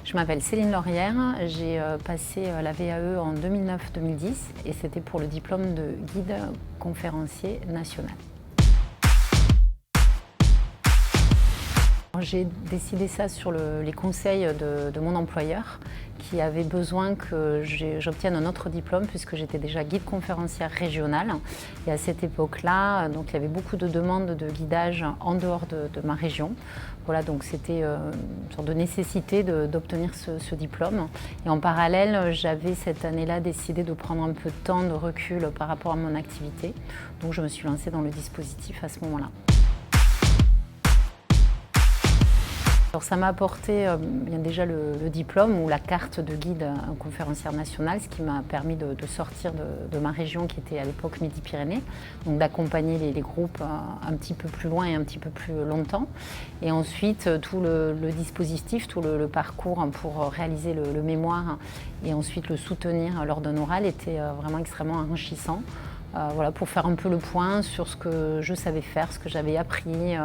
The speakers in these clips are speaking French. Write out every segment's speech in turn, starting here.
Je m'appelle Céline Laurière, j'ai passé la VAE en 2009-2010 et c'était pour le diplôme de guide conférencier national. J'ai décidé ça sur les conseils de mon employeur qui avait besoin que j'obtienne un autre diplôme puisque j'étais déjà guide conférencière régionale. Et à cette époque-là, donc, il y avait beaucoup de demandes de guidage en dehors de ma région. Voilà, donc c'était une sorte de nécessité d'obtenir ce diplôme. Et en parallèle, j'avais cette année-là décidé de prendre un peu de temps de recul par rapport à mon activité. Donc je me suis lancée dans le dispositif à ce moment-là. Alors ça m'a apporté bien déjà le diplôme ou la carte de guide conférencière nationale, ce qui m'a permis de sortir de ma région qui était à l'époque Midi-Pyrénées, donc d'accompagner les groupes un petit peu plus loin et un petit peu plus longtemps. Et ensuite tout le dispositif, tout le parcours pour réaliser le mémoire et ensuite le soutenir lors d'un oral était vraiment extrêmement enrichissant. Voilà, pour faire un peu le point sur ce que je savais faire, ce que j'avais appris,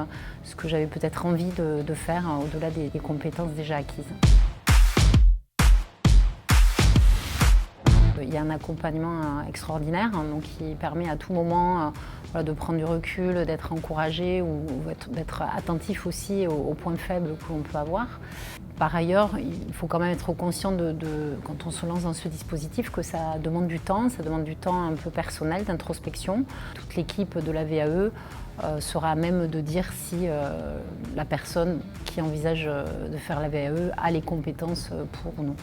ce que j'avais peut-être envie de faire au-delà des compétences déjà acquises. Il y a un accompagnement extraordinaire donc qui permet à tout moment voilà, de prendre du recul, d'être encouragé ou d'être attentif aussi aux points faibles que l'on peut avoir. Par ailleurs, il faut quand même être conscient quand on se lance dans ce dispositif que ça demande du temps un peu personnel, d'introspection. Toute l'équipe de la VAE sera à même de dire si la personne qui envisage de faire la VAE a les compétences pour ou non.